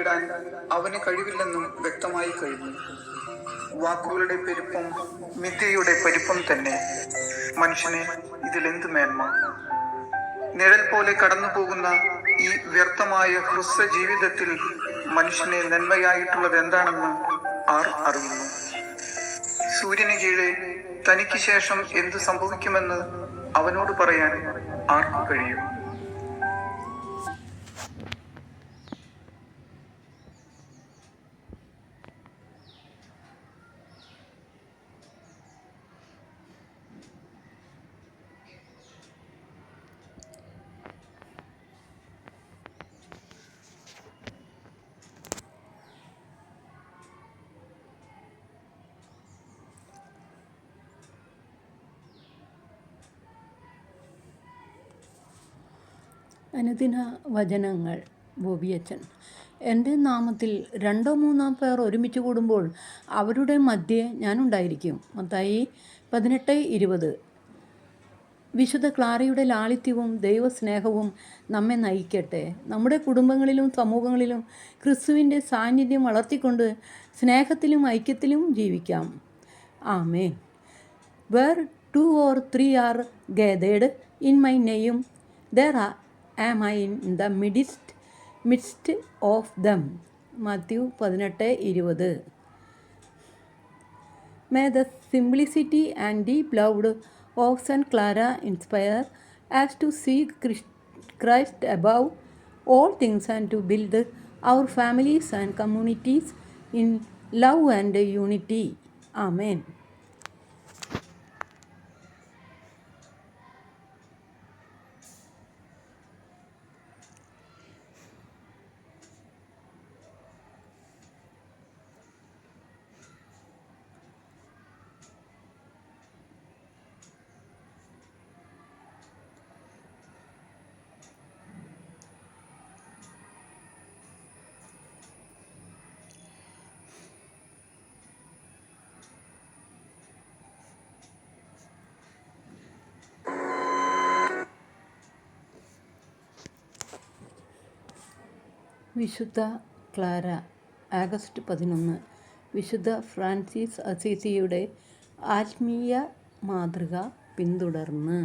നേടാൻ അവന് കഴിവില്ലെന്നും വ്യക്തമായി കഴിഞ്ഞു. വാക്കുകളുടെ പെരുപ്പം മിഥ്യയുടെ പെരുപ്പം തന്നെ. മനുഷ്യനെ ഇതിലെന്ത് മേന്മ? നിഴൽ പോലെ കടന്നു പോകുന്ന ഈ വ്യർത്ഥമായ ഹ്രസ്വ ജീവിതത്തിൽ മനുഷ്യനെ നന്മയായിട്ടുള്ളത് എന്താണെന്ന് ആർ അറിയുന്നു? സൂര്യന് കീഴെ തനിക്ക് ശേഷം എന്തു സംഭവിക്കുമെന്ന് അവനോട് പറയാൻ ആർക്ക് കഴിയും? അനുദിന വചനങ്ങൾ. ബോബിയച്ചൻ. എൻ്റെ നാമത്തിൽ 2-3 പേർ ഒരുമിച്ച് കൂടുമ്പോൾ അവരുടെ മധ്യേ ഞാനുണ്ടായിരിക്കും. മത്തായി 18:20. വിശുദ്ധ ക്ലാരയുടെ ലാളിത്യവും ദൈവസ്നേഹവും നമ്മെ നയിക്കട്ടെ. നമ്മുടെ കുടുംബങ്ങളിലും സമൂഹങ്ങളിലും ക്രിസ്തുവിൻ്റെ സാന്നിധ്യം വളർത്തിക്കൊണ്ട് സ്നേഹത്തിലും ഐക്യത്തിലും ജീവിക്കാം. ആമേൻ. Where 2 or 3 are gathered in my name, there am I in the midst of them. Matthew 18:20. May the simplicity and deep love of St. Clara inspire us to seek Christ above all things and to build our families and communities in love and unity. Amen. വിശുദ്ധ Clara. August 11. വിശുദ്ധ Francis അസീസിയുടെ ആത്മീയ മാതൃക പിന്തുടർന്ന്.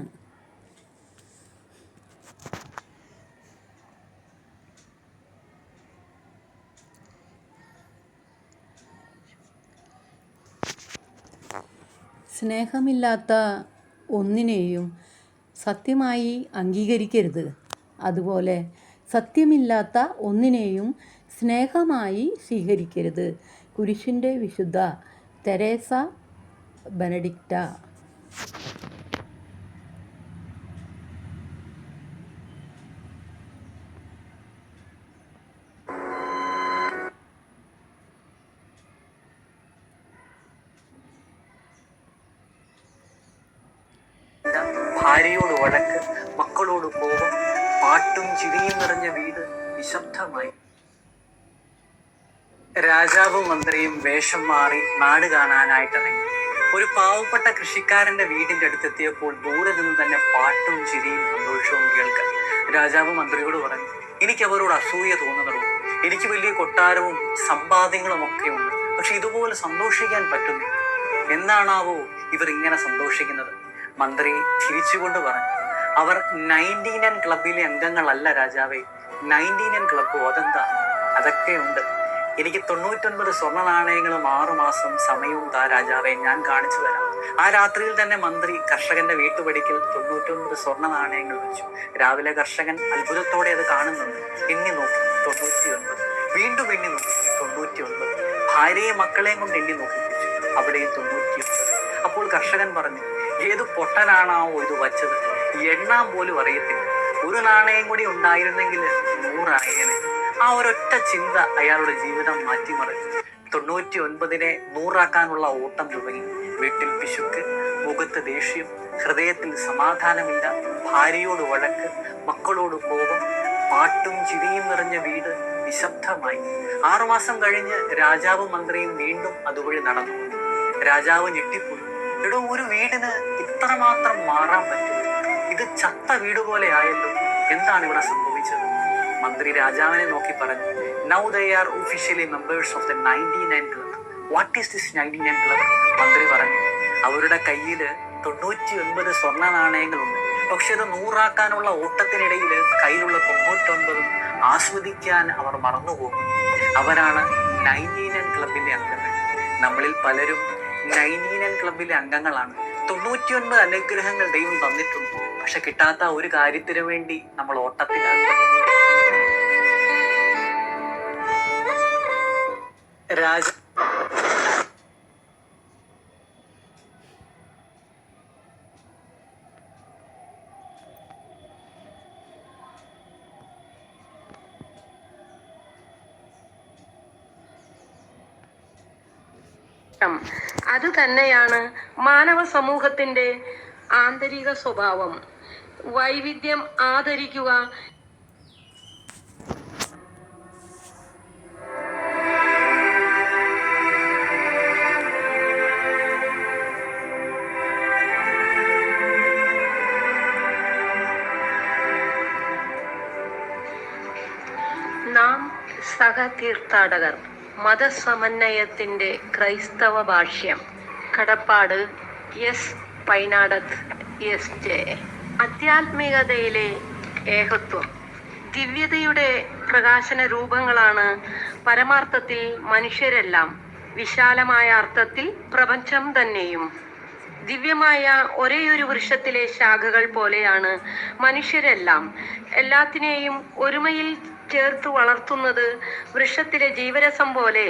സ്നേഹമില്ലാത്ത ഒന്നിനെയും സത്യമായി അംഗീകരിക്കരുത്. അതുപോലെ സത്യമില്ലാത്ത ഒന്നിനെയും സ്നേഹമായി സ്വീകരിക്കരുത്. കുരിശിൻ്റെ വിശുദ്ധ തെരേസ ബെനഡിക്റ്റ. ഭാര്യയോട് വഴക്ക്, മക്കളോട് കോപം, പാട്ടും ചിരിയും നിറഞ്ഞ വീട് നിശബ്ദമായി. രാജാവും മന്ത്രിയും വേഷം മാറി നാട് കാണാനായിട്ടിറങ്ങി. ഒരു പാവപ്പെട്ട കൃഷിക്കാരന്റെ വീടിന്റെ അടുത്തെത്തിയപ്പോൾ ദൂരെ നിന്ന് തന്നെ പാട്ടും ചിരിയും സന്തോഷവും കേൾക്കാൻ. രാജാവ് മന്ത്രിയോട് പറഞ്ഞു, എനിക്ക് അവരോട് അസൂയ തോന്നുന്നുള്ളൂ. എനിക്ക് വലിയ കൊട്ടാരവും സമ്പാദ്യങ്ങളും ഒക്കെ ഉണ്ട്, പക്ഷെ ഇതുപോലെ സന്തോഷിക്കാൻ പറ്റുന്നു. എന്നാണാവോ ഇവർ ഇങ്ങനെ സന്തോഷിക്കുന്നത്? മന്ത്രി ചിരിച്ചുകൊണ്ട് പറഞ്ഞു, അവർ 99 ക്ലബിലെ അംഗങ്ങളല്ല രാജാവേ. 99 ക്ലബോ? അതെന്താ? അതൊക്കെ ഉണ്ട്. എനിക്ക് 99 സ്വർണ്ണ നാണയങ്ങളും 6 മാസം സമയവും താ രാജാവേ, ഞാൻ കാണിച്ചു തരാം. ആ രാത്രിയിൽ തന്നെ മന്ത്രി കർഷകന്റെ വീട്ടുപടിക്കൽ 99 സ്വർണ്ണ നാണയങ്ങൾ വെച്ചു. രാവിലെ കർഷകൻ അത്ഭുതത്തോടെ അത് കാണുന്നുണ്ട്. എണ്ണി നോക്കി 99. വീണ്ടും എണ്ണി നോക്കി 99. ഭാര്യയും മക്കളെയും കൊണ്ട് എണ്ണി നോക്കിപ്പിച്ചു. അവിടെയും 99. അപ്പോൾ കർഷകൻ പറഞ്ഞു, ഏത് പൊട്ടനാണാവോ ഇത് വച്ചത്? എണ്ണാൻ പോലും അറിയത്തില്ല. ഒരു നാണയം കൂടി ഉണ്ടായിരുന്നെങ്കിൽ 100 ആയേനെ. ആ ഒരൊറ്റ ചിന്ത അയാളുടെ ജീവിതം മാറ്റിമറിച്ചു. 99നെ 100 ഓട്ടം തുടങ്ങി. വീട്ടിൽ പിശുക്ക്, മുഖത്ത് ദേഷ്യം, ഹൃദയത്തിൽ സമാധാനമില്ല, ഭാര്യയോട് വഴക്ക്, മക്കളോട് കോപം, പാട്ടും ചിരിയും നിറഞ്ഞ വീട് നിശബ്ദമായി. 6 മാസം കഴിഞ്ഞ് രാജാവും മന്ത്രിയും വീണ്ടും അതുവഴി നടന്നു. രാജാവ് ഞെട്ടിപ്പോയി. എടോ, ഒരു വീടിന് ഇത്രമാത്രം മാറാൻ പറ്റും? ഇത് ചത്ത വീട് പോലെ ആയല്ലോ. എന്താണ് ഇവിടെ സംഭവിച്ചത്? മന്ത്രി രാജാവിനെ നോക്കി പറഞ്ഞു, now they are officially members of the 99 club. What is this 99 club? മന്ത്രി പറഞ്ഞു. അവരുടെ കയ്യിൽ 99 സ്വർണ്ണ നാണയങ്ങളുണ്ട്. പക്ഷെ അത് 100 ഓട്ടത്തിനിടയിൽ കയ്യിലുള്ള 99 ആസ്വദിക്കാൻ അവർ മറന്നുപോകും. അവരാണ് 99 ക്ലബിന്റെ അംഗങ്ങൾ. നമ്മളിൽ പലരും 99 ക്ലബിലെ അംഗങ്ങളാണ്. 99 അനുഗ്രഹങ്ങൾ ദൈവം തന്നിട്ടുണ്ട്. പക്ഷെ കിട്ടാത്ത ഒരു കാര്യത്തിന് വേണ്ടി നമ്മൾ ഓട്ടത്തിലാണ്. രാജ അത് തന്നെയാണ് മാനവ സമൂഹത്തിന്റെ ആന്തരിക സ്വഭാവം. വൈവിധ്യം ആദരിക്കുക നാം സഹതീർത്ഥാടകർ. മതസമന്വയത്തിന്റെ ക്രൈസ്തവ ഭാഷ്യം. കടപ്പാട് എസ് പൈനാടത്ത് എസ് ജെ. ആധ്യാത്മികതയിലെ ഏകത്വം. ദിവ്യതയുടെ പ്രകാശന രൂപങ്ങളാണ് പരമാർത്ഥത്തിൽ മനുഷ്യരെല്ലാം. വിശാലമായ അർത്ഥത്തിൽ പ്രപഞ്ചം തന്നെയും. ദിവ്യമായ ഒരേയൊരു വൃക്ഷത്തിലെ ശാഖകൾ പോലെയാണ് മനുഷ്യരെല്ലാം. എല്ലാത്തിനെയും ഒരുമയിൽ ചേർത്ത് വളർത്തുന്നത് വൃക്ഷത്തിലെ ജീവരസം പോലെ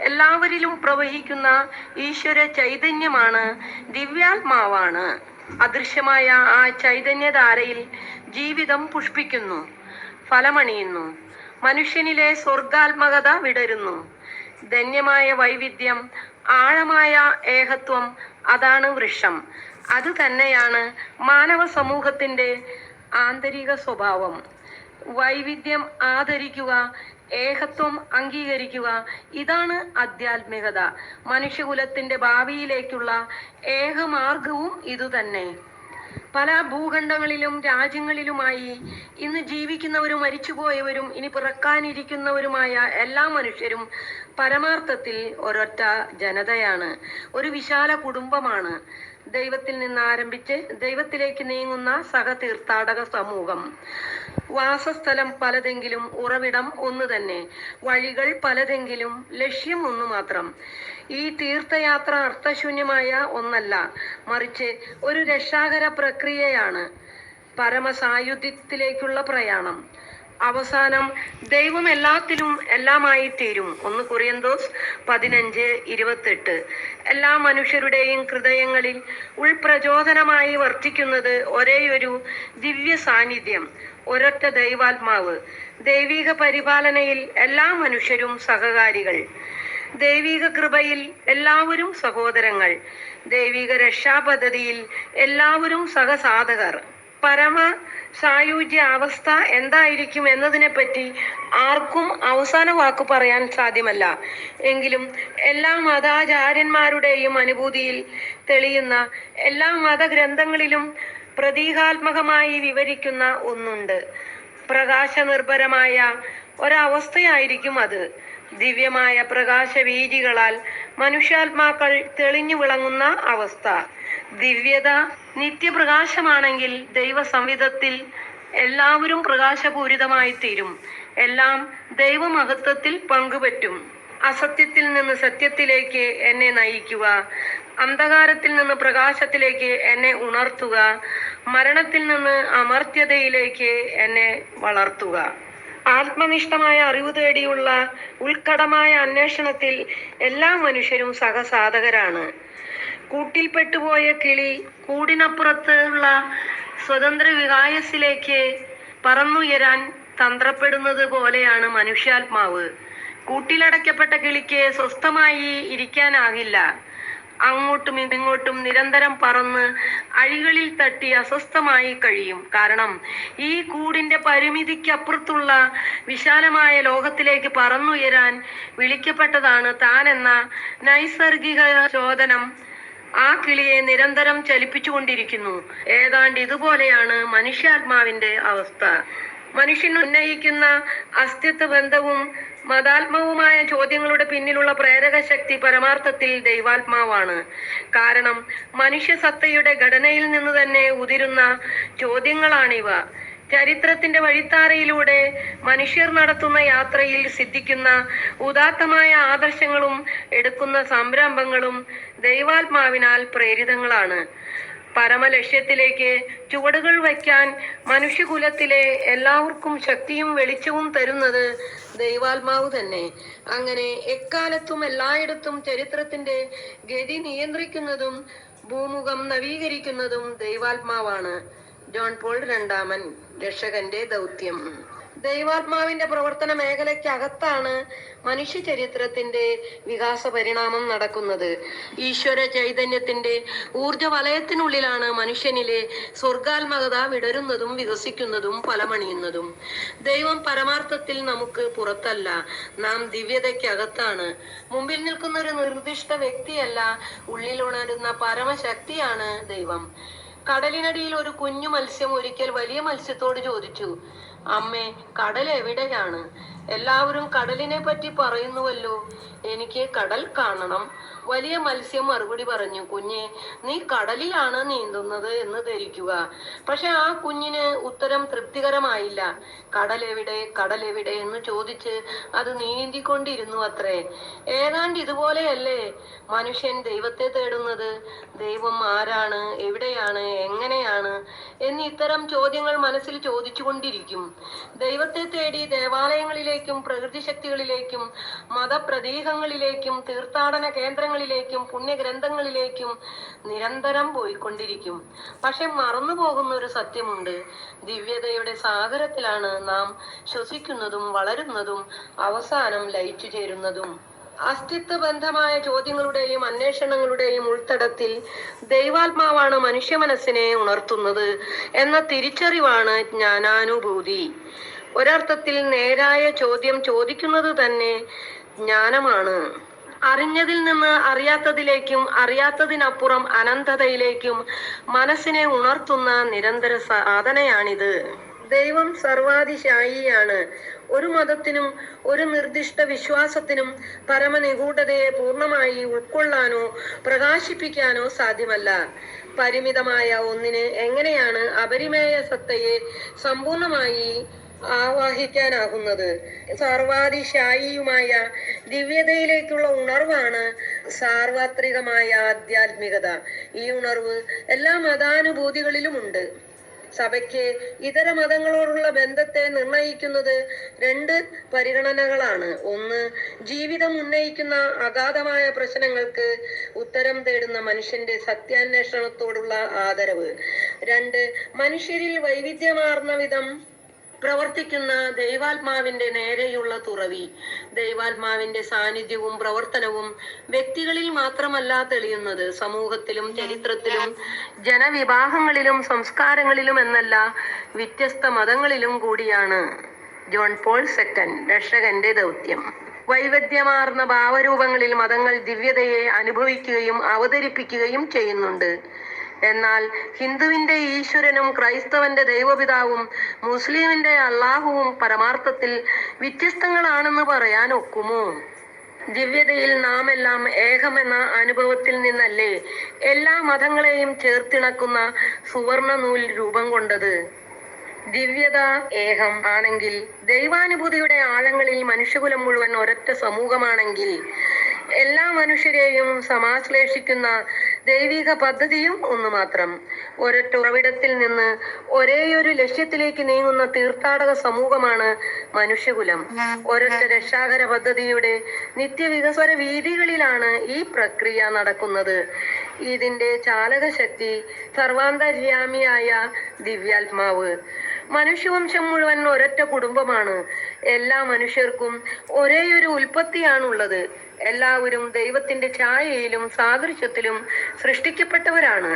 എല്ലാവരിലും പ്രവഹിക്കുന്ന ഈശ്വര ചൈതന്യമാണ്, ദിവ്യാത്മാവാണ്. അദൃശ്യമായ ആ ചൈതന്യധാരയിൽ ജീവിതം പുഷ്പിക്കുന്നു, ഫലമണിയുന്നു. മനുഷ്യനിലെ സ്വർഗാത്മകത വിടരുന്നു. ധന്യമായ വൈവിധ്യം, ആഴമായ ഏകത്വം, അതാണ് വൃക്ഷം. അത് തന്നെയാണ് മാനവ സമൂഹത്തിന്റെ ആന്തരിക സ്വഭാവം. വൈവിധ്യം ആദരിക്കുക, ഏകത്വം അംഗീകരിക്കുക, ഇതാണ് ആധ്യാത്മികത. മനുഷ്യകുലത്തിന്റെ ഭാവിയിലേക്കുള്ള ഏകമാർഗവും ഇതുതന്നെ. പല ഭൂഖണ്ഡങ്ങളിലും രാജ്യങ്ങളിലുമായി ഇന്ന് ജീവിക്കുന്നവരും മരിച്ചുപോയവരും ഇനി പിറക്കാനിരിക്കുന്നവരുമായ എല്ലാ മനുഷ്യരും പരമാർത്ഥത്തിൽ ഒരൊറ്റ ജനതയാണ്, ഒരു വിശാല കുടുംബമാണ്. ദൈവത്തിൽ നിന്ന് ആരംഭിച്ച് ദൈവത്തിലേക്ക് നീങ്ങുന്ന സഹതീർത്ഥാടക സമൂഹം. വാസസ്ഥലം പലതെങ്കിലും ഉറവിടം ഒന്നു തന്നെ, വഴികൾ പലതെങ്കിലും ലക്ഷ്യം ഒന്നു മാത്രം. ഈ തീർത്ഥയാത്ര അർത്ഥശൂന്യമായ ഒന്നല്ല, മറിച്ച് ഒരു രക്ഷാകര പ്രക്രിയയാണ്, പരമസായുധ്യത്തിലേക്കുള്ള പ്രയാണം. അവസാനം ദൈവം എല്ലാത്തിലും എല്ലാമായി തീരും. 1 കൊറിന്തോസ് 15:28. എല്ലാ മനുഷ്യരുടെയും ഹൃദയങ്ങളിൽ ഉൾപ്രചോദനമായി വർത്തിക്കുന്നത് ഒരേയൊരു ദിവ്യ സാന്നിധ്യം, ഒരൊറ്റ ദൈവാത്മാവ്. ദൈവിക പരിപാലനയിൽ എല്ലാ മനുഷ്യരും സഹകാരികൾ. ദൈവിക കൃപയിൽ എല്ലാവരും സഹോദരങ്ങൾ. ദൈവിക രക്ഷാപദ്ധതിയിൽ എല്ലാവരും സഹസാധകർ. പരമ സായുജ്യ അവസ്ഥ എന്തായിരിക്കും എന്നതിനെപ്പറ്റി ആർക്കും അവസാന വാക്കു പറയാൻ സാധ്യമല്ല. എങ്കിലും എല്ലാ മതാചാര്യന്മാരുടെയും അനുഭൂതിയിൽ തെളിയുന്ന, എല്ലാ മതഗ്രന്ഥങ്ങളിലും പ്രതീകാത്മകമായി വിവരിക്കുന്ന ഒന്നുണ്ട്. പ്രകാശനിർഭരമായ ഒരവസ്ഥയായിരിക്കും അത്. ദിവ്യമായ പ്രകാശവീചികളാൽ മനുഷ്യാത്മാക്കൾ തെളിഞ്ഞു വിളങ്ങുന്ന അവസ്ഥ. ദിവ്യത നിത്യപ്രകാശമാണെങ്കിൽ ദൈവസംവിധത്തിൽ എല്ലാവരും പ്രകാശപൂരിതമായി തീരും. എല്ലാം ദൈവമഹത്വത്തിൽ പങ്കുപറ്റും. അസത്യത്തിൽ നിന്ന് സത്യത്തിലേക്ക് എന്നെ നയിക്കുക, അന്ധകാരത്തിൽ നിന്ന് പ്രകാശത്തിലേക്ക് എന്നെ ഉണർത്തുക, മരണത്തിൽ നിന്ന് അമർത്യതയിലേക്ക് എന്നെ വളർത്തുക. ആത്മനിഷ്ഠമായ അറിവ് തേടിയുള്ള ഉൾക്കടമായ അന്വേഷണത്തിൽ എല്ലാ മനുഷ്യരും സഹസാധകരാണ്. കൂട്ടിൽപ്പെട്ടുപോയ കിളി കൂടിനപ്പുറത്തുള്ള സ്വതന്ത്ര വികായസിലേക്ക് പറന്നുയരാൻ തന്ത്രപ്പെടുന്നത് പോലെയാണ് മനുഷ്യാത്മാവ്. കൂട്ടിലടയ്ക്കപ്പെട്ട കിളിക്ക് സ്വസ്ഥമായി ഇരിക്കാനാകില്ല. അങ്ങോട്ടും ഇങ്ങോട്ടും നിരന്തരം പറന്ന് അഴികളിൽ തട്ടി അസ്വസ്ഥമായി കഴിയും. കാരണം ഈ കൂടിന്റെ പരിമിതിക്കപ്പുറത്തുള്ള വിശാലമായ ലോകത്തിലേക്ക് പറന്നുയരാൻ വിളിക്കപ്പെട്ടതാണ് താൻ എന്ന നൈസർഗിക ചോദനം ആ കിളിയെ നിരന്തരം ചലിപ്പിച്ചുകൊണ്ടിരിക്കുന്നു. ഏതാണ്ട് ഇതുപോലെയാണ് മനുഷ്യാത്മാവിന്റെ അവസ്ഥ. മനുഷ്യൻ ഉന്നയിക്കുന്ന അസ്തിത്വ ബന്ധവും മതാത്മകവുമായ ചോദ്യങ്ങളുടെ പിന്നിലുള്ള പ്രേരക ശക്തി പരമാർത്ഥത്തിൽ ദൈവാത്മാവാണ്. കാരണം മനുഷ്യസത്തയുടെ ഘടനയിൽ നിന്ന് തന്നെ ഉതിരുന്ന ചോദ്യങ്ങളാണിവ. ചരിത്രത്തിന്റെ വഴിത്താരയിലൂടെ മനുഷ്യർ നടത്തുന്ന യാത്രയിൽ സിദ്ധിക്കുന്ന ഉദാത്തമായ ആദർശങ്ങളും എടുക്കുന്ന സംരംഭങ്ങളും ദൈവാത്മാവിനാൽ പ്രേരിതങ്ങളാണ്. പരമലക്ഷ്യത്തിലേക്ക് ചുവടുകൾ വയ്ക്കാൻ മനുഷ്യകുലത്തിലെ എല്ലാവർക്കും ശക്തിയും വെളിച്ചവും തരുന്നത് ദൈവാത്മാവ് തന്നെ. അങ്ങനെ എക്കാലത്തും എല്ലായിടത്തും ചരിത്രത്തിന്റെ ഗതി നിയന്ത്രിക്കുന്നതും ഭൂമുഖം നവീകരിക്കുന്നതും ദൈവാത്മാവാണ്. ജോൺ പോൾ രണ്ടാമൻ, രക്ഷകന്റെ ദൗത്യം. ദൈവാത്മാവിന്റെ പ്രവർത്തന മേഖലയ്ക്കകത്താണ് മനുഷ്യ ചരിത്രത്തിന്റെ വികാസ പരിണാമം നടക്കുന്നത്. ഈശ്വര ചൈതന്യത്തിന്റെ ഊർജ വലയത്തിനുള്ളിലാണ് മനുഷ്യനിലെ സ്വർഗാത്മകത വിടരുന്നതും വികസിക്കുന്നതും ഫലമണിയുന്നതും. ദൈവം പരമാർത്ഥത്തിൽ നമുക്ക് പുറത്തല്ല, നാം ദിവ്യതയ്ക്കകത്താണ്. മുമ്പിൽ നിൽക്കുന്ന ഒരു നിർദ്ദിഷ്ട വ്യക്തിയല്ല, ഉള്ളിലുണരുന്ന പരമശക്തിയാണ് ദൈവം. കടലിനടിയിൽ ഒരു കുഞ്ഞു മത്സ്യം ഒരിക്കൽ വലിയ മത്സ്യത്തോട് ചോദിച്ചു, അമ്മേ, കടൽ എവിടെയാണ്? എല്ലാവരും കടലിനെ പറ്റി പറയുന്നുവല്ലോ, എനിക്ക് കടൽ കാണണം. വലിയ മത്സ്യം മറുപടി പറഞ്ഞു, കുഞ്ഞെ, നീ കടലിലാണ് നീന്തുന്നത് എന്ന് ധരിക്കുക. പക്ഷെ ആ കുഞ്ഞിന് ഉത്തരം തൃപ്തികരമായില്ല. കടലെവിടെ, കടലെവിടെ എന്ന് ചോദിച്ച് അത് നീന്തിക്കൊണ്ടിരുന്നു അത്രേ. ഏതാണ്ട് ഇതുപോലെയല്ലേ മനുഷ്യൻ ദൈവത്തെ തേടുന്നത്. ദൈവം ആരാണ്, എവിടെയാണ്, എങ്ങനെയാണ് എന്ന് ഇത്തരം ചോദ്യങ്ങൾ മനസ്സിൽ ചോദിച്ചുകൊണ്ടിരിക്കും. ദൈവത്തെ തേടി ദേവാലയങ്ങളിലേക്കും പ്രകൃതി ശക്തികളിലേക്കും മതപ്രതീകങ്ങളിലേക്കും തീർത്ഥാടന കേന്ദ്രങ്ങളിലേക്കും പുണ്യഗ്രന്ഥങ്ങളിലേക്കും നിരന്തരം പോയിക്കൊണ്ടിരിക്കും. പക്ഷെ മറന്നു പോകുന്ന ഒരു സത്യമുണ്ട്. ദിവ്യതയുടെ സാഗരത്തിലാണ് നാം ശ്വസിക്കുന്നതും വളരുന്നതും അവസാനം ലയിച്ചു ചേരുന്നതും. അസ്തിത്വബന്ധമായ ചോദ്യങ്ങളുടെയും അന്വേഷണങ്ങളുടെയും ഉൾത്തടത്തിൽ ദൈവാത്മാവാണ് മനുഷ്യ മനസ്സിനെ ഉണർത്തുന്നത് എന്ന തിരിച്ചറിവാണ് ജ്ഞാനാനുഭൂതി. ഒരർത്ഥത്തിൽ നേരായ ചോദ്യം ചോദിക്കുന്നത് തന്നെ ജ്ഞാനമാണ്. അറിഞ്ഞതിൽ നിന്ന് അറിയാത്തതിലേക്കും അറിയാത്തതിനപ്പുറം അനന്തതയിലേക്കും മനസ്സിനെ ഉണർത്തുന്ന നിരന്തര സാധനയാണിത്. ദൈവം സർവാതിശായിയാണ്. ഒരു മതത്തിനും ഒരു നിർദ്ദിഷ്ട വിശ്വാസത്തിനും പരമനിഗൂഢതയെ പൂർണ്ണമായി ഉൾക്കൊള്ളാനോ പ്രകാശിപ്പിക്കാനോ സാധ്യമല്ല. പരിമിതമായ ഒന്നിന് എങ്ങനെയാണ് അപരിമേയ സത്തയെ സമ്പൂർണമായി ആവാഹിക്കാനാകുന്നത്? സർവാതിശായിയുമായ ദിവ്യതയിലേക്കുള്ള ഉണർവാണ് സാർവത്രികമായ ആധ്യാത്മികത. ഈ ഉണർവ് എല്ലാ മതാനുഭൂതികളിലുമുണ്ട്. സഭയ്ക്ക് ഇതര മതങ്ങളോടുള്ള ബന്ധത്തെ നിർണയിക്കുന്നത് രണ്ട് പരിഗണനകളാണ്. ഒന്ന്, ജീവിതം ഉന്നയിക്കുന്ന അഗാധമായ പ്രശ്നങ്ങൾക്ക് ഉത്തരം തേടുന്ന മനുഷ്യന്റെ സത്യാന്വേഷണത്തോടുള്ള ആദരവ്. രണ്ട്, മനുഷ്യരിൽ വൈവിധ്യമാർന്ന വിധം പ്രവർത്തിക്കുന്ന ദൈവാത്മാവിന്റെ നേരെയുള്ള തുറവി. ദൈവാത്മാവിന്റെ സാന്നിധ്യവും പ്രവർത്തനവും വ്യക്തികളിൽ മാത്രമല്ല തെളിയുന്നത്, സമൂഹത്തിലും ചരിത്രത്തിലും ജനവിഭാഗങ്ങളിലും സംസ്കാരങ്ങളിലും എന്നല്ല വ്യത്യസ്ത മതങ്ങളിലും കൂടിയാണ്. ജോൺ പോൾ സെക്കൻഡ്, രക്ഷകന്റെ ദൗത്യം. വൈവിധ്യമാർന്ന ഭാവരൂപങ്ങളിൽ മതങ്ങൾ ദിവ്യതയെ അനുഭവിക്കുകയും അവതരിപ്പിക്കുകയും ചെയ്യുന്നുണ്ട്. എന്നാൽ ഹിന്ദുവിന്റെ ഈശ്വരനും ക്രൈസ്തവന്റെ ദൈവപിതാവും മുസ്ലിമിന്റെ അള്ളാഹുവും പരമാർത്ഥത്തിൽ വ്യത്യസ്തങ്ങളാണെന്ന് പറയാൻ ഒക്കുമോ? ദിവ്യതയിൽ നാം എല്ലാം ഏകമെന്ന അനുഭവത്തിൽ നിന്നല്ലേ എല്ലാ മതങ്ങളെയും ചേർത്തിണക്കുന്ന സുവർണ നൂൽ രൂപം കൊണ്ടത്? ദിവ്യത ഏകം ആണെങ്കിൽ, ദൈവാനുഭൂതിയുടെ ആഴങ്ങളിൽ മനുഷ്യകുലം മുഴുവൻ ഒരൊറ്റ സമൂഹമാണെങ്കിൽ, എല്ലാ മനുഷ്യരെയും സമാശ്ലേഷിക്കുന്ന ദൈവിക പദ്ധതിയും ഒന്ന് മാത്രം. ഒരൊറ്റ ഉറവിടത്തിൽ നിന്ന് ഒരേയൊരു ലക്ഷ്യത്തിലേക്ക് നീങ്ങുന്ന തീർത്ഥാടക സമൂഹമാണ് മനുഷ്യകുലം. ഒരൊറ്റ രക്ഷാകര പദ്ധതിയുടെ നിത്യവികസന വീതികളിലാണ് ഈ പ്രക്രിയ നടക്കുന്നത്. ഇതിന്റെ ചാലകശക്തി സർവാന്തര്യാമിയായ ദിവ്യാത്മാവ്. മനുഷ്യവംശം മുഴുവൻ ഒരൊറ്റ കുടുംബമാണ്. എല്ലാ മനുഷ്യർക്കും ഒരേയൊരു ഉൽപ്പത്തിയാണുള്ളത്. എല്ലാവരും ദൈവത്തിന്റെ ഛായയിലും സാദൃശ്യത്തിലും സൃഷ്ടിക്കപ്പെട്ടവരാണ്.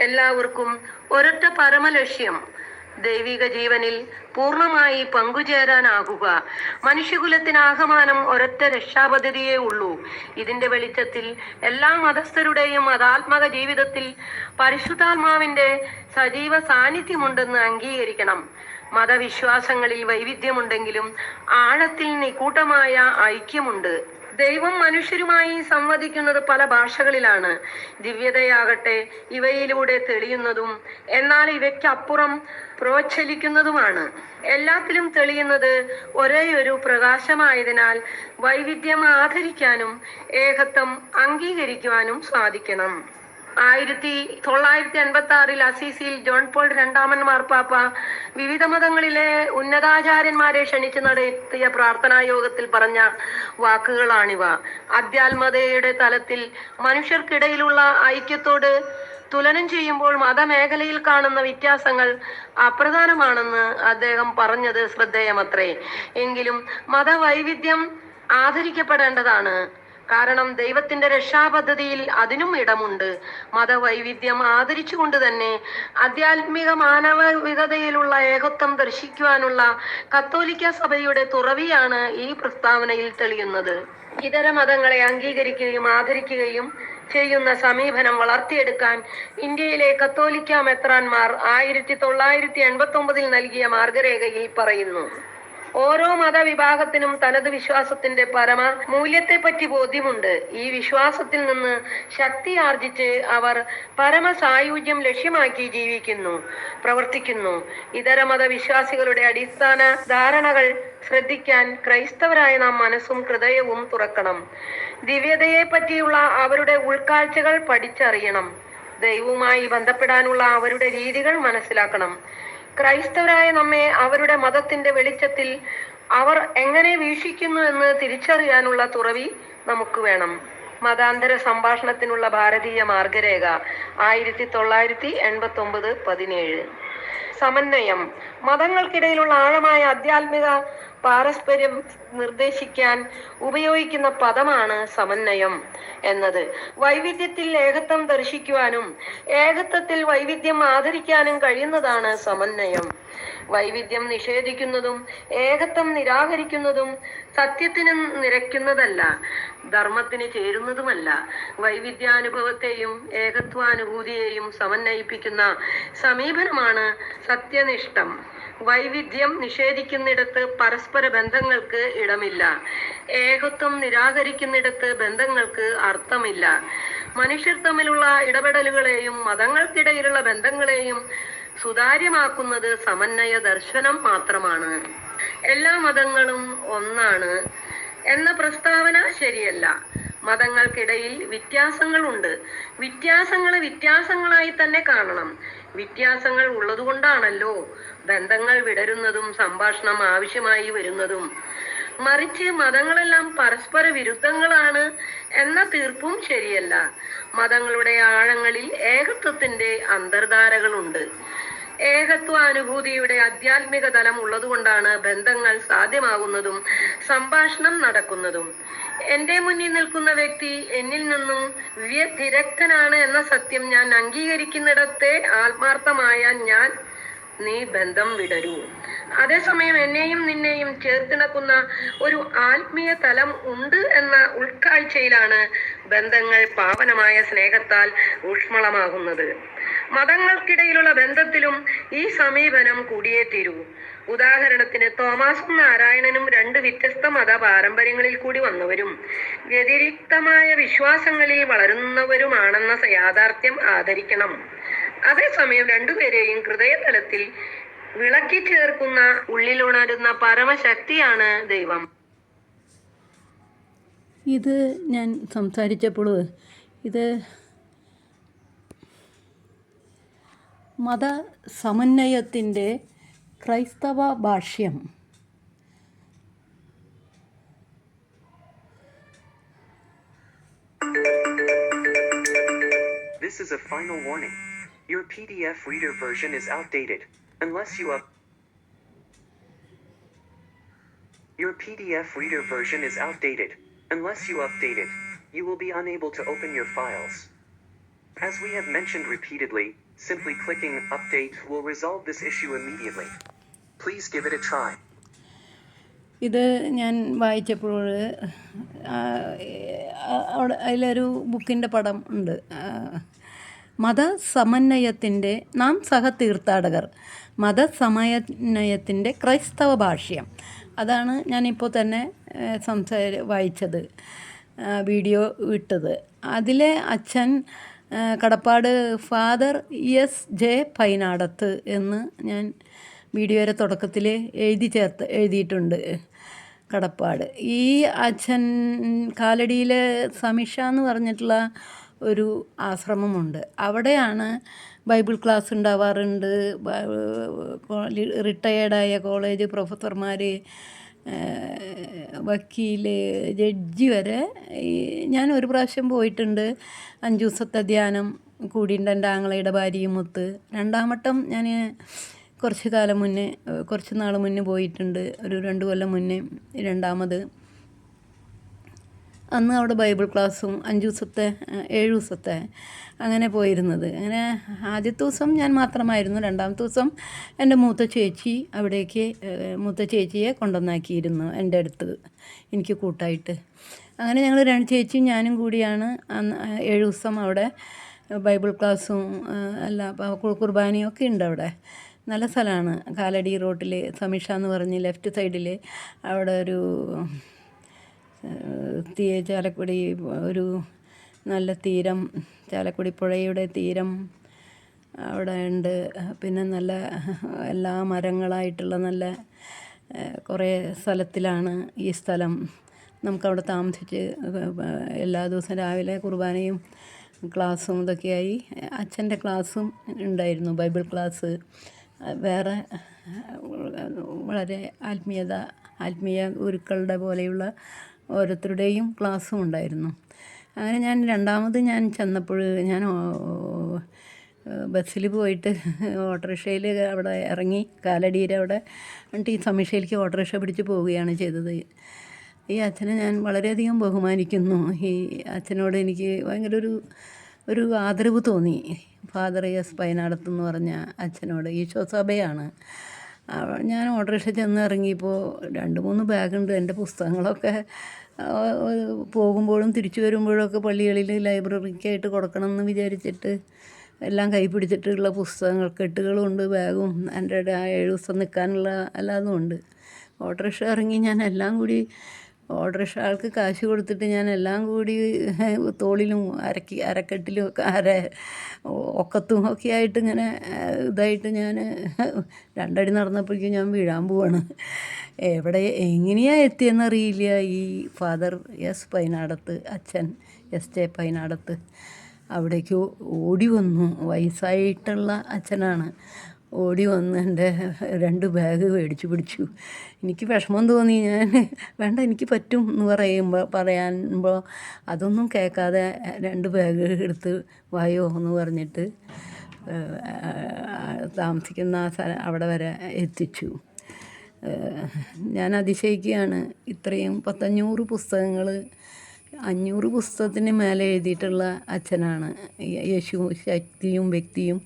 എല്ലാവർക്കും ഒരൊറ്റ പരമലക്ഷ്യം, ദൈവിക ജീവനിൽ പൂർണ്ണമായി പങ്കുചേരാനാകുക. മനുഷ്യകുലത്തിനാകമാനം ഒരൊറ്റ രക്ഷാപദ്ധതിയേ ഉള്ളൂ. ഇതിന്റെ വെളിച്ചത്തിൽ എല്ലാ മതസ്ഥരുടെയും മതാത്മക ജീവിതത്തിൽ പരിശുദ്ധാത്മാവിന്റെ സജീവ സാന്നിധ്യമുണ്ടെന്ന് അംഗീകരിക്കണം. മതവിശ്വാസങ്ങളിൽ വൈവിധ്യമുണ്ടെങ്കിലും ആഴത്തിൽ നിഗൂഢമായ ഐക്യമുണ്ട്. ദൈവം മനുഷ്യരുമായി സംവദിക്കുന്നത് പല ഭാഷകളിലാണ്. ദിവ്യതയാകട്ടെ ഇവയിലൂടെ തെളിയുന്നതും എന്നാൽ ഇവയ്ക്കപ്പുറം പ്രോച്ഛലിക്കുന്നതുമാണ്. എല്ലാത്തിലും തെളിയുന്നത് ഒരേയൊരു പ്രകാശമായതിനാൽ വൈവിധ്യം ആദരിക്കാനും ഏകത്വം അംഗീകരിക്കുവാനും സാധിക്കണം. 1986 അസീസിയിൽ ജോൺ പോൾ രണ്ടാമൻ മാർപ്പാപ്പ വിവിധ മതങ്ങളിലെ ഉന്നതാചാര്യന്മാരെ ക്ഷണിച്ച് നടത്തിയ പ്രാർത്ഥനാ യോഗത്തിൽ പറഞ്ഞ വാക്കുകളാണിവ. അധ്യാത്മതയുടെ തലത്തിൽ മനുഷ്യർക്കിടയിലുള്ള ഐക്യത്തോട് തുലനം ചെയ്യുമ്പോൾ മതമേഖലയിൽ കാണുന്ന വ്യത്യാസങ്ങൾ അപ്രധാനമാണെന്ന് അദ്ദേഹം പറഞ്ഞത് ശ്രദ്ധേയമത്രേ. എങ്കിലും മതവൈവിധ്യം ആദരിക്കപ്പെടേണ്ടതാണ്. കാരണം ദൈവത്തിന്റെ രക്ഷാപദ്ധതിയിൽ അതിനും ഇടമുണ്ട്. മതവൈവിധ്യം ആദരിച്ചുകൊണ്ട് തന്നെ ആധ്യാത്മിക മാനവികതയിലുള്ള ഏകത്വം ദർശിക്കുവാനുള്ള കത്തോലിക്ക സഭയുടെ തുറവിയാണ് ഈ പ്രസ്താവനയിൽ തെളിയുന്നത്. ഇതര മതങ്ങളെ അംഗീകരിക്കുകയും ആദരിക്കുകയും ചെയ്യുന്ന സമീപനം വളർത്തിയെടുക്കാൻ ഇന്ത്യയിലെ കത്തോലിക്ക മെത്രാൻമാർ 1989 നൽകിയ മാർഗരേഖയിൽ പറയുന്നു. ഓരോ മതവിഭാഗത്തിനും തനത് വിശ്വാസത്തിന്റെ പരമ മൂല്യത്തെപ്പറ്റി ബോധ്യമുണ്ട്. ഈ വിശ്വാസത്തിൽ നിന്ന് ശക്തി ആർജിച്ച് അവർ പരമസായുജ്യം ലക്ഷ്യമാക്കി ജീവിക്കുന്നു, പ്രവർത്തിക്കുന്നു. ഇതര മതവിശ്വാസികളുടെ അടിസ്ഥാന ധാരണകൾ ശ്രദ്ധിക്കാൻ ക്രൈസ്തവരായ നാം മനസ്സും ഹൃദയവും തുറക്കണം. ദിവ്യതയെ പറ്റിയുള്ള അവരുടെ ഉൾക്കാഴ്ചകൾ പഠിച്ചറിയണം. ദൈവവുമായി ബന്ധപ്പെടാനുള്ള അവരുടെ രീതികൾ മനസ്സിലാക്കണം. ക്രൈസ്തവരായ നമ്മെ അവരുടെ മതത്തിന്റെ വെളിച്ചത്തിൽ അവർ എങ്ങനെ വീക്ഷിക്കുന്നു എന്ന് തിരിച്ചറിയാനുള്ള തുറവി നമുക്ക് വേണം. മതാന്തര സംഭാഷണത്തിനുള്ള ഭാരതീയ മാർഗരേഖ 1989-17. സമന്വയം. മതങ്ങൾക്കിടയിലുള്ള ആഴമായ ആധ്യാത്മിക പാരസ്പര്യം നിർദ്ദേശിക്കാൻ ഉപയോഗിക്കുന്ന പദമാണ് സമന്വയം എന്നത്. വൈവിധ്യത്തിൽ ഏകത്വം ദർശിക്കുവാനും ഏകത്വത്തിൽ വൈവിധ്യം ആദരിക്കാനും കഴിയുന്നതാണ് സമന്വയം. വൈവിധ്യം നിഷേധിക്കുന്നതും ഏകത്വം നിരാകരിക്കുന്നതും സത്യത്തിന് നിരക്കുന്നതല്ല, ധർമ്മത്തിന് ചേരുന്നതുമല്ല. വൈവിധ്യാനുഭവത്തെയും ഏകത്വാനുഭൂതിയെയും സമന്വയിപ്പിക്കുന്ന സമീപനമാണ് സത്യനിഷ്ഠം. വൈവിധ്യം നിഷേധിക്കുന്നിടത്ത് പരസ്പര ബന്ധങ്ങൾക്ക് ഇടമില്ല. ഏകത്വം നിരാകരിക്കുന്നിടത്ത് ബന്ധങ്ങൾക്ക് അർത്ഥമില്ല. മനുഷ്യർ തമ്മിലുള്ള ഇടപെടലുകളെയും മതങ്ങൾക്കിടയിലുള്ള ബന്ധങ്ങളെയും സുതാര്യമാക്കുന്നത് സമന്വയ ദർശനം മാത്രമാണ്. എല്ലാ മതങ്ങളും ഒന്നാണ് എന്ന പ്രസ്താവന ശരിയല്ല. മതങ്ങൾക്കിടയിൽ വ്യത്യാസങ്ങളുണ്ട്. വ്യത്യാസങ്ങളെ വ്യത്യാസങ്ങളായി തന്നെ കാണണം. വ്യത്യാസങ്ങൾ ഉള്ളതുകൊണ്ടാണല്ലോ ബന്ധങ്ങൾ വിടരുന്നതും സംഭാഷണം ആവശ്യമായി വരുന്നതും. മറിച്ച് മതങ്ങളെല്ലാം പരസ്പര വിരുദ്ധങ്ങളാണ് എന്ന തീർപ്പും ശരിയല്ല. മതങ്ങളുടെ ആഴങ്ങളിൽ ഏകത്വത്തിന്റെ അന്തർധാരകളുണ്ട്. ഏകത്വാനുഭൂതിയുടെ ആധ്യാത്മിക തലം ഉള്ളതുകൊണ്ടാണ് ബന്ധങ്ങൾ സാധ്യമാകുന്നതും സംഭാഷണം നടക്കുന്നതും. എന്റെ മുന്നിൽ നിൽക്കുന്ന വ്യക്തി എന്നിൽ നിന്നും വ്യതിരക്തനാണ് എന്ന സത്യം ഞാൻ അംഗീകരിക്കുന്നിടത്തെ ആത്മാർത്ഥമായ നീ ബന്ധം വിടരൂ. അതേസമയം എന്നെയും നിന്നെയും ചേർത്തിണക്കുന്ന ഒരു ആത്മീയ തലം ഉണ്ട് എന്ന ഉൾക്കാഴ്ചയിലാണ് ബന്ധങ്ങൾ പാവനമായ സ്നേഹത്താൽ ഊഷ്മളമാകുന്നത്. മതങ്ങൾക്കിടയിലുള്ള ബന്ധത്തിലും ഈ സമീപനം കൂടിയേ തീരൂ. ഉദാഹരണത്തിന് തോമാസും നാരായണനും 2 വ്യത്യസ്ത മത പാരമ്പര്യങ്ങളിൽ കൂടി വന്നവരും വ്യതിരിക്തമായ വിശ്വാസങ്ങളിൽ വളരുന്നവരുമാണെന്ന യാഥാർത്ഥ്യം ആദരിക്കണം. അതേസമയം രണ്ടുപേരെയും ഹൃദയതലത്തിൽ വിളക്കി ചേർക്കുന്ന ഉള്ളിലുണരുന്ന പരമശക്തിയാണ് ദൈവം. ഇത് ഞാൻ സംസാരിച്ചപ്പോൾ ഇത് മതസമന്വയത്തിൻ്റെ ക്രൈസ്തവ ഭാഷ്യം. This is a final warning. Your PDF reader version is outdated. Unless you Your PDF reader version is outdated. Unless you update it, you will be unable to open your files. As we have mentioned repeatedly, simply clicking update will resolve this issue immediately. Please give it a try. ഇത് ഞാൻ വായിച്ചപ്പോൾ അവിടെ അതിലൊരു ബുക്കിൻ്റെ പടം ഉണ്ട്. മതസമന്വയത്തിൻ്റെ നാം സഹതീർത്ഥാടകർ, മതസമന്വയത്തിൻ്റെ ക്രൈസ്തവ ഭാഷ്യം. അതാണ് ഞാനിപ്പോൾ തന്നെ വായിച്ചത്, വീഡിയോ ഇട്ടത്. അതിലെ അച്ഛൻ കടപ്പാട് ഫാദർ എസ്.ജെ. പൈനാടത്ത് എന്ന് ഞാൻ വീഡിയോയുടെ തുടക്കത്തിൽ എഴുതിയിട്ടുണ്ട്. കടപ്പാട്. ഈ അച്ഛൻ കാലടിയിലെ സമിഷ എന്ന് പറഞ്ഞിട്ടുള്ള ഒരു ആശ്രമമുണ്ട്. അവിടെയാണ് ബൈബിൾ ക്ലാസ് ഉണ്ടാവാറുണ്ട്. റിട്ടയേർഡായ കോളേജ് പ്രൊഫസർമാർ, വക്കീല്, ജഡ്ജി വരെ ഞാൻ ഒരു പ്രാവശ്യം പോയിട്ടുണ്ട്. 5 ദിവസത്തെ ധ്യാനം കൂടിയിട്ടുണ്ട് എൻ്റെ ആങ്ങളയുടെ ഭാര്യയും ഒത്ത്. 2ാം വട്ടം ഞാൻ കുറച്ച് നാൾ മുന്നേ പോയിട്ടുണ്ട്, ഒരു 2 കൊല്ലം മുന്നേ. 2ാമത് അന്ന് അവിടെ ബൈബിൾ ക്ലാസ്സും 5 ദിവസത്തെ 7 ദിവസത്തെ അങ്ങനെ പോയിരുന്നത്. അങ്ങനെ ആദ്യത്തെ ദിവസം ഞാൻ മാത്രമായിരുന്നു. 2ാമത്തെ ദിവസം എൻ്റെ മൂത്ത ചേച്ചിയെ കൊണ്ടുവന്നാക്കിയിരുന്നു എൻ്റെ അടുത്ത്, എനിക്ക് കൂട്ടായിട്ട്. അങ്ങനെ ഞങ്ങൾ 2 ചേച്ചിയും ഞാനും കൂടിയാണ് അന്ന് 7 ദിവസം അവിടെ ബൈബിൾ ക്ലാസ്സും കുർബാനയും ഒക്കെ ഉണ്ട് അവിടെ. നല്ല സ്ഥലമാണ്. കാലടി റോട്ടിൽ സമീഷ എന്ന് പറഞ്ഞ് ലെഫ്റ്റ് സൈഡിൽ അവിടെ ഒരു ചാലക്കുടി ഒരു നല്ല തീരം, ചാലക്കുടി പുഴയുടെ തീരം അവിടെ ഉണ്ട്. പിന്നെ നല്ല എല്ലാ മരങ്ങളായിട്ടുള്ള നല്ല കുറേ സ്ഥലത്തിലാണ് ഈ സ്ഥലം. നമുക്കവിടെ താമസിച്ച് എല്ലാ ദിവസവും രാവിലെ കുർബാനയും ക്ലാസ്സും ഇതൊക്കെയായി. അച്ഛൻ്റെ ക്ലാസ്സും ഉണ്ടായിരുന്നു, ബൈബിൾ ക്ലാസ്. വേറെ വളരെ ആത്മീയ ഗുരുക്കളുടെ പോലെയുള്ള ഓരോരുത്തരുടെയും ക്ലാസ്സും ഉണ്ടായിരുന്നു. അങ്ങനെ ഞാൻ 2ാമത് ചെന്നപ്പോൾ ഞാൻ ബസ്സിൽ പോയിട്ട് ഓട്ടോറിക്ഷയിൽ അവിടെ ഇറങ്ങി, കാലടിയിൽ അവിടെ എന്നിട്ട് ഈ സമീഷയിലേക്ക് ഓട്ടോറിക്ഷ പിടിച്ച് പോവുകയാണ് ചെയ്തത്. ഈ അച്ഛനെ ഞാൻ വളരെയധികം ബഹുമാനിക്കുന്നു. ഈ അച്ഛനോട് എനിക്ക് ഭയങ്കര ഒരു ആദരവ് തോന്നി. ഫാദർ എസ് പൈനാടത്ത് എന്ന് പറഞ്ഞ അച്ഛനോട്. ഈശോ സഭയാണ്. ഞാൻ ഓട്ടോറിക്ഷ ചെന്ന് ഇറങ്ങിയപ്പോൾ 2-3 ബാഗുണ്ട്. എൻ്റെ പുസ്തകങ്ങളൊക്കെ പോകുമ്പോഴും തിരിച്ചു വരുമ്പോഴൊക്കെ പള്ളികളിൽ ലൈബ്രറിക്കായിട്ട് കൊടുക്കണം എന്ന് വിചാരിച്ചിട്ട് എല്ലാം കൈ പിടിച്ചിട്ടുള്ള കെട്ടുകളുണ്ട്, ബാഗും എൻ്റെ 7 ദിവസം നിൽക്കാനുള്ള എല്ലാതും ഉണ്ട്. ഓട്ടോറിക്ഷ ഇറങ്ങി ഞാൻ എല്ലാം കൂടി ഓട്ടോറിക്ഷ ആൾക്ക് കാശ് കൊടുത്തിട്ട് ഞാൻ എല്ലാം കൂടി തോളിലും അരക്കെട്ടിലും ഒക്കെ ഒക്കത്തും ഒക്കെ ആയിട്ട് ഇങ്ങനെ ഇതായിട്ട് ഞാൻ 2 അടി നടന്നപ്പോഴേക്കും ഞാൻ വീഴാൻ പോവാണ്. എങ്ങനെയാണ് എത്തിയെന്നറിയില്ല. ഈ ഫാദർ എസ് പൈനാടത്ത്, അച്ഛൻ എസ്.ജെ. പൈനാടത്ത് അവിടേക്ക് ഓടി വന്നു. വയസ്സായിട്ടുള്ള അച്ഛനാണ്. ഓടി വന്ന് എൻ്റെ 2 ബാഗ് മേടിച്ചു പിടിച്ചു. എനിക്ക് വിഷമം തോന്നി. ഞാൻ വേണ്ട എനിക്ക് പറ്റും എന്ന് പറയുമ്പോൾ അതൊന്നും കേൾക്കാതെ 2 ബാഗ് എടുത്ത് വായോ എന്ന് പറഞ്ഞിട്ട് താമസിക്കുന്ന അവിടെ വരെ എത്തിച്ചു. ഞാൻ അതിശയിക്കുകയാണ്. ഇത്രയും 500 പുസ്തകങ്ങൾ, 500 പുസ്തകത്തിന് മേലെ എഴുതിയിട്ടുള്ള അച്ഛനാണ്. യേശു ശക്തിയും വ്യക്തിയും,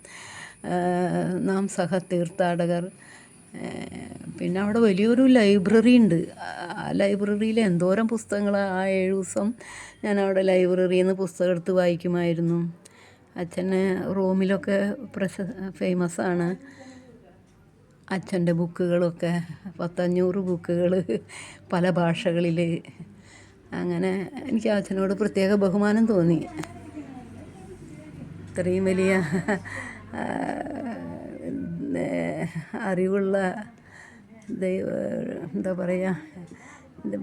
നാം സഹതീർത്ഥാടകർ. പിന്നെ അവിടെ വലിയൊരു ലൈബ്രറി ഉണ്ട്. ആ ലൈബ്രറിയിൽ എന്തോരം പുസ്തകങ്ങളാണ്. ആ 7 ദിവസം ഞാൻ അവിടെ ലൈബ്രറിയിൽ നിന്ന് പുസ്തകം എടുത്ത് വായിക്കുമായിരുന്നു. അച്ഛന് റോമിലൊക്കെ ഫേമസാണ് അച്ഛൻ്റെ ബുക്കുകളൊക്കെ. 500 ബുക്കുകൾ പല ഭാഷകളിൽ. അങ്ങനെ എനിക്ക് അച്ഛനോട് പ്രത്യേക ബഹുമാനം തോന്നി. ഇത്രയും വലിയ അറിവുള്ള എന്താ പറയുക,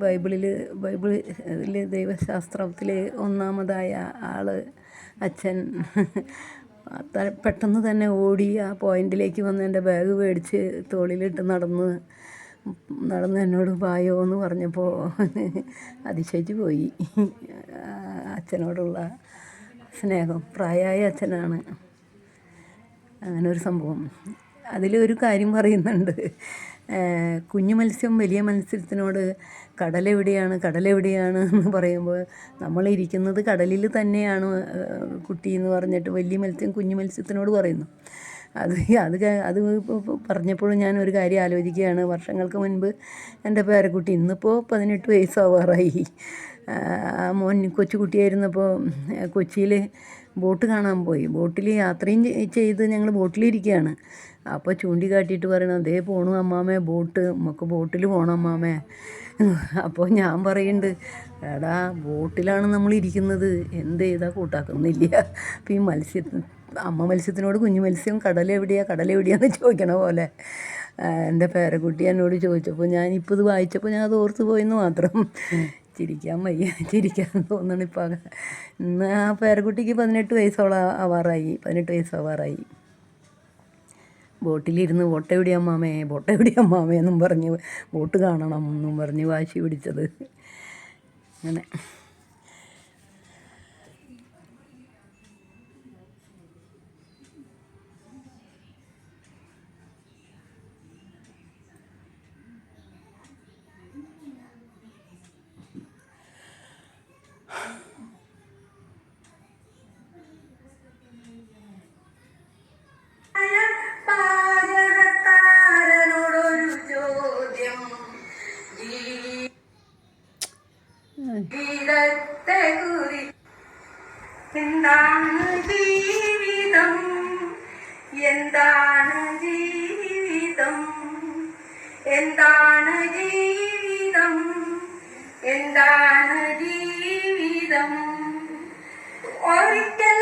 ബൈബിളിൽ ദൈവശാസ്ത്രത്തിൽ 1ാമതായ ആൾ അച്ഛൻ പെട്ടെന്ന് തന്നെ ഓടി ആ പോയിന്റിലേക്ക് വന്ന് എൻ്റെ ബാഗ് മേടിച്ച് തോളിലിട്ട് നടന്ന് എന്നോട് പായോ എന്ന് പറഞ്ഞപ്പോൾ അതിശയിച്ച് പോയി. അച്ഛനോടുള്ള സ്നേഹം. പ്രായമായ അച്ഛനാണ്. അങ്ങനെ ഒരു സംഭവം. അതിലൊരു കാര്യം പറയുന്നുണ്ട്. കുഞ്ഞു മത്സ്യം വലിയ മത്സ്യത്തിനോട് കടലെവിടെയാണ് എന്ന് പറയുമ്പോൾ നമ്മളിരിക്കുന്നത് കടലിൽ തന്നെയാണ് കുട്ടി എന്ന് പറഞ്ഞിട്ട് വലിയ മത്സ്യം കുഞ്ഞു മത്സ്യത്തിനോട് പറയുന്നു. അത് പറഞ്ഞപ്പോഴും ഞാൻ ഒരു കാര്യം ആലോചിക്കുകയാണ്. വർഷങ്ങൾക്ക് മുൻപ് എൻ്റെ പേരക്കുട്ടി, ഇന്നിപ്പോൾ 18 വയസ്സാവാറായി. മോൻ കൊച്ചുകുട്ടിയായിരുന്നപ്പോൾ കൊച്ചിയിൽ ബോട്ട് കാണാൻ പോയി. ബോട്ടിൽ യാത്രയും ചെയ്ത് ഞങ്ങൾ ബോട്ടിലിരിക്കുകയാണ്. അപ്പോൾ ചൂണ്ടിക്കാട്ടിയിട്ട് പറയണം, അതേ പോണു അമ്മാമേ ബോട്ട്, നമുക്ക് ബോട്ടിൽ പോകണം അമ്മാമേ. അപ്പോൾ ഞാൻ പറയുന്നുണ്ട്, എടാ ബോട്ടിലാണ് നമ്മളിരിക്കുന്നത്, എന്ത് ചെയ്താൽ കൂട്ടാക്കുന്നില്ല. അപ്പോൾ ഈ അമ്മ മത്സ്യത്തിനോട് കുഞ്ഞു മത്സ്യം കടലെവിടെയാന്ന് ചോദിക്കണ പോലെ എൻ്റെ പേരക്കുട്ടി എന്നോട് ചോദിച്ചപ്പോൾ ഞാനിപ്പോൾ ഇത് വായിച്ചപ്പോൾ ഞാൻ അത് ഓർത്ത് പോയെന്ന് മാത്രം. ചിരിക്കാൻ തോന്നണം ഇപ്പോൾ. ഇന്ന് ആ പേരക്കുട്ടിക്ക് 18 വയസ്സാവാറായി. ബോട്ടിലിരുന്ന് ബോട്ടെവിടെ അമ്മാമേ എന്നും പറഞ്ഞ് ബോട്ട് കാണണം എന്നും പറഞ്ഞ് വാശി പിടിച്ചത്. അങ്ങനെ എന്താണ് ജീവിതം, എന്താണ് ജീവിതം, എന്താണ് ജീവിതം, എന്താണ് ജീവിതം. ഒരിക്കൽ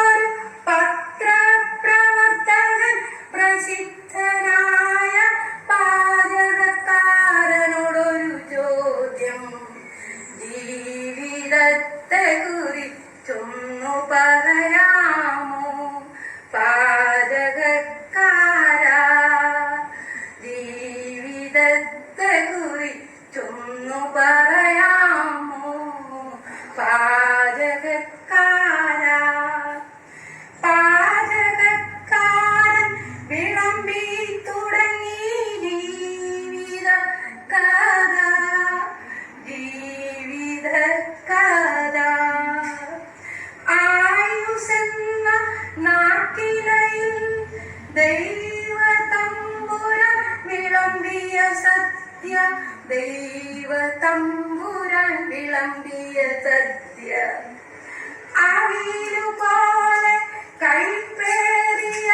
ഒരു പത്രപ്രവർത്തകൻ പ്രസിദ്ധനായ പാചകക്കാരനോടൊരു ചോദ്യം. ജീവിതത്തെ കുറിച്ചൊന്നു പറയാമോ പാചകക്കാരാ, ജീവിതത്തെ കുറിച്ചൊന്നു പറയാമോ പാചകക്കാരാ. പാചകക്കാരൻ വിളമ്പി തുടങ്ങി ജീവിത കഥ, ജീവിത കഥ. ആയുസെന്ന നാട്ടിലയിൽ ദൈവതമ്പുരാൻ വിളമ്പിയ സത്യ, ദൈവതമ്പുരാൻ വിളമ്പിയ സത്യ. അവിലുപോലെ കൈപ്പേറിയ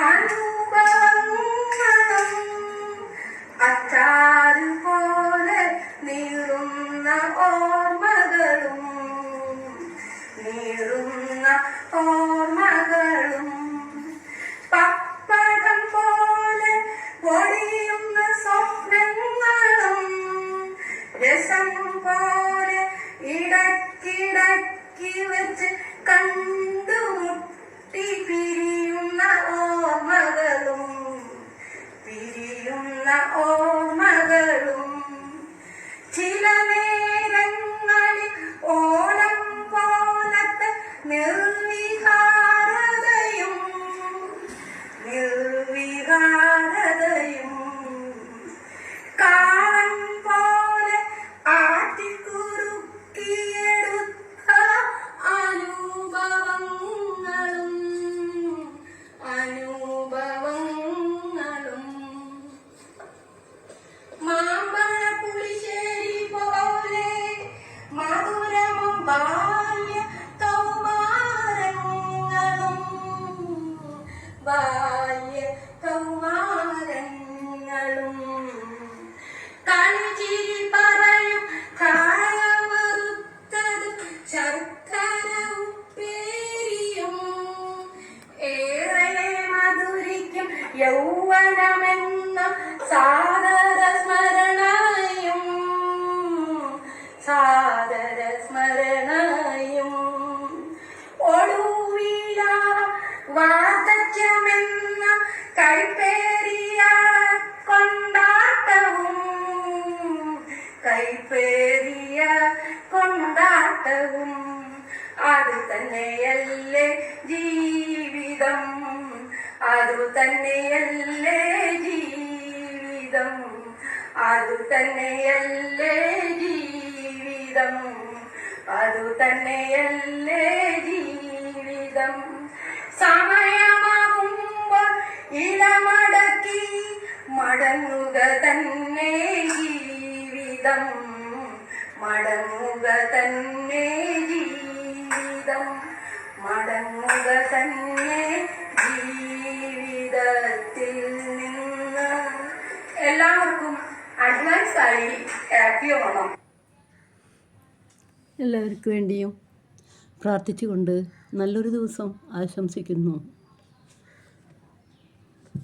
അനുഭവങ്ങളും അച്ചാറുപോലെ നീളുന്ന ഓർമ്മകളും, പപ്പടം പോലെ പൊടിയുന്ന സ്വപ്നങ്ങളും, രസം പോലെ ഇടയ്ക്കിടയ്ക്ക് വെച്ച് കണ്ടുമുട്ടി പിരിയുന്ന ഓർമ്മകളും, ചില നേരങ്ങളിൽ ഓണം പോലത്തെ നിർവികാരതയും, കാൻ പോലെ ആട്ടിക്കുറുക്കിയെടുത്ത അനുഭവങ്ങളും, മാമ്പഴ പുളിശ്ശേരി പോലെ മധുരമും ബാല്യ കൗമാരങ്ങളും, കളിച്ചിരി പറയും കായമറുത്തത് ശർക്കര ഉപ്പേരിയും, ഏറെ മധുരിക്കും യൗവനമെന്ന സാദര സ്മരണയും, ഒടുവില വാർദ്ധക്യമെന്ന കൈപ്പേറിയ കൊണ്ടാട്ടവും. അത് തന്നെയല്ലേ ജീവിതം, അതു തന്നെയല്ലേ ജീവിതം, അതു തന്നെയല്ലേ ജീവിതം, അതു തന്നെയല്ലേ ജീവിതം. സമയമാകുമ്പോൾ ഇടമടക്കി മടങ്ങുക തന്നെ ജീവിതം, മടങ്ങുക തന്നെ ജീവിതം, മടങ്ങുക തന്നെ ജീവിതത്തിൽ നിന്ന്. എല്ലാവർക്കും അഡ്വാൻസ് ആയി ഹാപ്പി ഓണം. എല്ലാവർക്കും വേണ്ടിയും പ്രാർത്ഥിച്ചുകൊണ്ട് നല്ലൊരു ദിവസം ആശംസിക്കുന്നു.